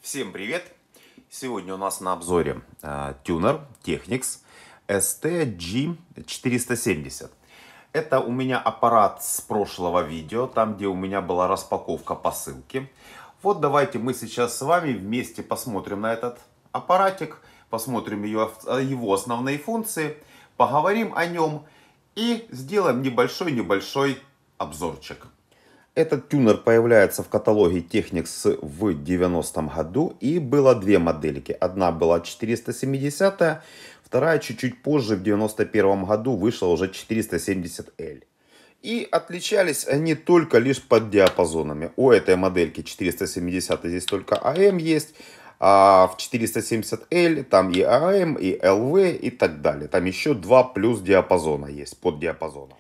Всем привет! Сегодня у нас на обзоре тюнер Technics STG470. Это у меня аппарат с прошлого видео, там где у меня была распаковка посылки. Вот давайте мы сейчас с вами вместе посмотрим на этот аппаратик, посмотрим его основные функции, поговорим о нем и сделаем небольшой обзорчик. Этот тюнер появляется в каталоге Technics в 90-м году, и было две модельки. Одна была 470, вторая чуть-чуть позже, в 91-м году, вышла уже 470L. И отличались они только лишь под диапазонами. У этой модельки 470 здесь только AM есть, а в 470L там и AM, и LV и так далее. Там еще два плюс диапазона есть, под диапазона.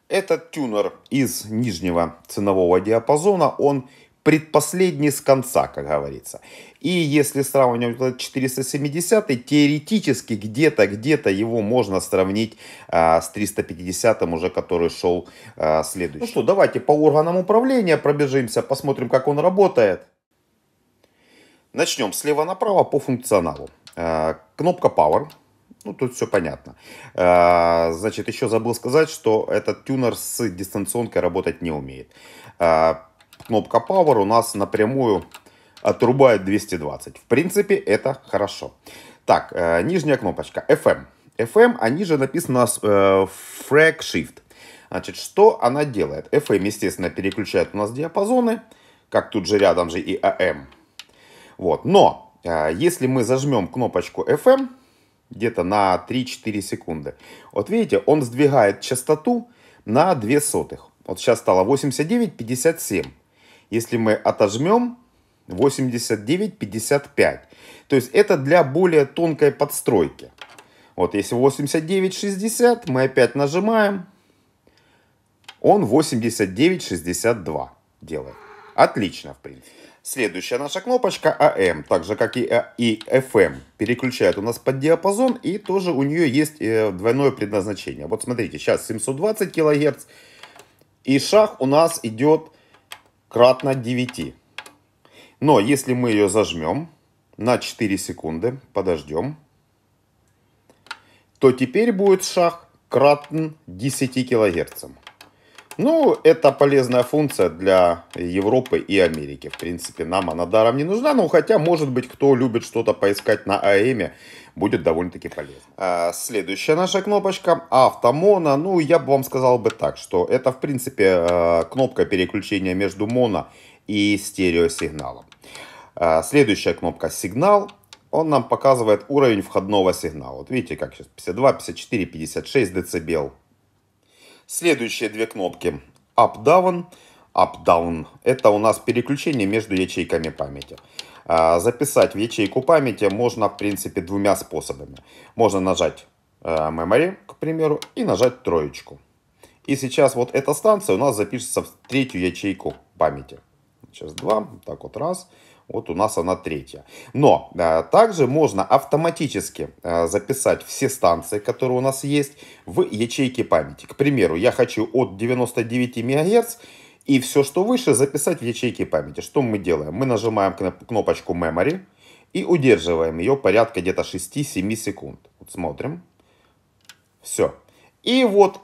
Этот тюнер из нижнего ценового диапазона, он предпоследний с конца, как говорится. И если сравнивать этот 470, теоретически где-то его можно сравнить с 350, уже который шел следующий. Ну что, давайте по органам управления пробежимся, посмотрим, как он работает. Начнем слева направо по функционалу. Кнопка Power. Ну, тут все понятно. Значит, еще забыл сказать, что этот тюнер с дистанционкой работать не умеет. Кнопка Power у нас напрямую отрубает 220. В принципе, это хорошо. Так, нижняя кнопочка FM. FM, а ниже написано Frag Shift. Значит, что она делает? FM, естественно, переключает у нас диапазоны, как тут же рядом же и AM. Вот. Но, если мы зажмем кнопочку FM, где-то на 3-4 секунды. Вот видите, он сдвигает частоту на 0,02. Вот сейчас стало 89,57. Если мы отожмем, 89,55. То есть это для более тонкой подстройки. Вот если 89,60, мы опять нажимаем. Он 89,62 делает. Отлично, в принципе. Следующая наша кнопочка AM, так же как и FM, переключает у нас под диапазон, и тоже у нее есть двойное предназначение. Вот смотрите, сейчас 720 кГц, и шаг у нас идет кратно 9. Но если мы ее зажмем на 4 секунды, подождем, то теперь будет шаг кратен 10 кГц. Ну, это полезная функция для Европы и Америки. В принципе, нам она даром не нужна. Но хотя, может быть, кто любит что-то поискать на АЭМе, будет довольно-таки полезно. Следующая наша кнопочка автомоно. Ну, я бы вам сказал бы так, что это, в принципе, кнопка переключения между моно и стереосигналом. Следующая кнопка сигнал. Он нам показывает уровень входного сигнала. Вот видите, как сейчас 52, 54, 56 дБ. Следующие две кнопки Up-Down. Up-Down. Это у нас переключение между ячейками памяти. Записать в ячейку памяти можно, в принципе, двумя способами. Можно нажать Memory, к примеру, и нажать троечку. И сейчас вот эта станция у нас запишется в третью ячейку памяти. Сейчас два, так вот раз. Вот у нас она третья. Но также можно автоматически записать все станции, которые у нас есть, в ячейки памяти. К примеру, я хочу от 99 МГц и все, что выше, записать в ячейки памяти. Что мы делаем? Мы нажимаем кнопочку Memory и удерживаем ее порядка где-то 6-7 секунд. Вот смотрим. Все. И вот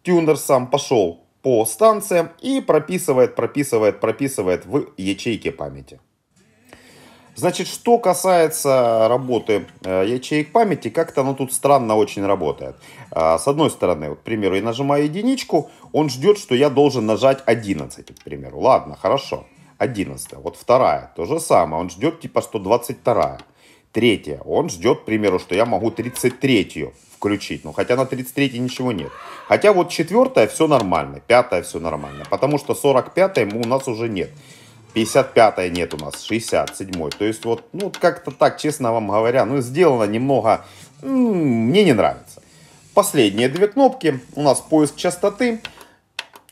тюнер сам пошел по станциям и прописывает в ячейке памяти. Значит, что касается работы ячеек памяти, как-то оно тут странно очень работает. С одной стороны, вот, к примеру, я нажимаю единичку, он ждет, что я должен нажать 11, к примеру. Ладно, хорошо, 11. Вот вторая, то же самое, он ждет типа, что 22. Третья, он ждет, к примеру, что я могу 33-ю включить. Ну, хотя на 33-й ничего нет. Хотя вот четвертая все нормально, пятая все нормально. Потому что 45-й у нас уже нет. 55-й нет у нас, 67-й. То есть вот, ну, как-то так, честно вам говоря, ну, сделано немного, мне не нравится. Последние две кнопки. У нас поиск частоты.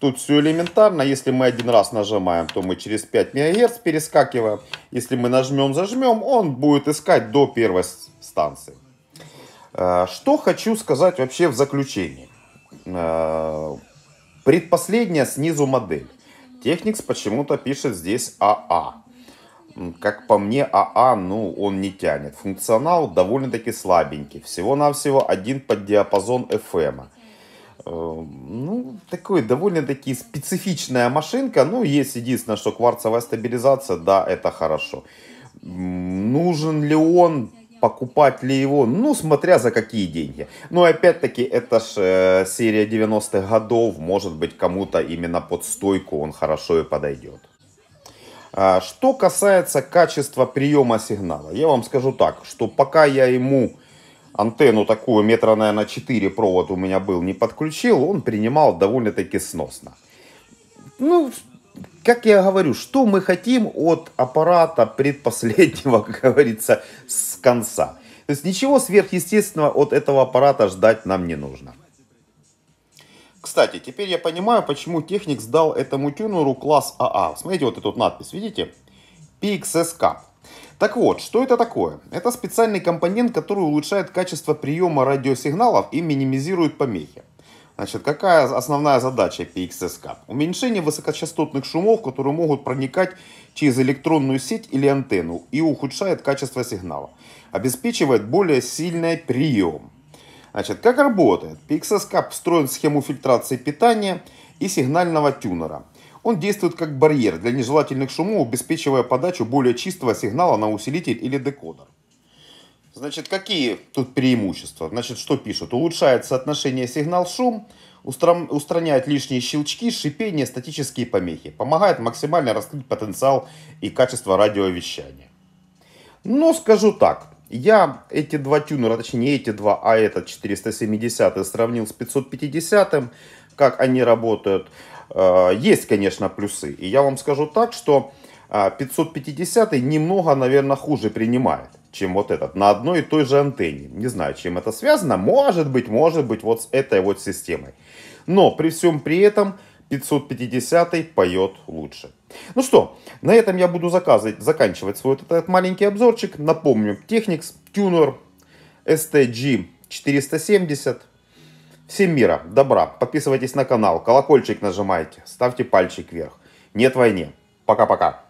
Тут все элементарно. Если мы один раз нажимаем, то мы через 5 МГц перескакиваем. Если мы зажмем, он будет искать до первой станции. Что хочу сказать вообще в заключении. Предпоследняя снизу модель. Technics почему-то пишет здесь АА. как по мне, ну, он не тянет. Функционал довольно-таки слабенький. Всего-навсего один поддиапазон FM. Ну, такой довольно-таки специфичная машинка. Ну, есть единственное, что кварцевая стабилизация, да, это хорошо. Нужен ли он, покупать ли его, ну, смотря за какие деньги. Но опять-таки, это ж серия 90-х годов, может быть, кому-то именно под стойку он хорошо и подойдет. Что касается качества приема сигнала, я вам скажу так, что пока я ему антенну такую метра, наверное, 4 провод у меня был, не подключил, он принимал довольно-таки сносно. Ну, как я говорю, что мы хотим от аппарата предпоследнего, как говорится, с конца. То есть ничего сверхъестественного от этого аппарата ждать нам не нужно. Кстати, теперь я понимаю, почему Technics дал этому тюнеру класс АА. Смотрите, вот эту надпись, видите? PXS-Cap. Так вот, что это такое? Это специальный компонент, который улучшает качество приема радиосигналов и минимизирует помехи. Значит, какая основная задача PXS-Cap? Уменьшение высокочастотных шумов, которые могут проникать через электронную сеть или антенну и ухудшает качество сигнала. Обеспечивает более сильный прием. Значит, как работает? PXS-Cap встроен в схему фильтрации питания и сигнального тюнера. Он действует как барьер для нежелательных шумов, обеспечивая подачу более чистого сигнала на усилитель или декодер. Значит, какие тут преимущества? Значит, что пишут? Улучшает соотношение сигнал-шум, устраняет лишние щелчки, шипение, статические помехи. Помогает максимально раскрыть потенциал и качество радиовещания. Но скажу так. Я эти два тюнера, точнее не эти два, а этот 470 сравнил с 550, как они работают. Есть, конечно, плюсы. И я вам скажу так, что 550 немного, наверное, хуже принимает, чем вот этот. На одной и той же антенне. Не знаю, чем это связано. Может быть, вот с этой вот системой. Но при всем при этом 550 поет лучше. Ну что, на этом я буду заканчивать свой этот маленький обзорчик. Напомню, Technics Tuner STG470. Всем мира, добра, подписывайтесь на канал, колокольчик нажимайте, ставьте пальчик вверх. Нет войне. Пока-пока.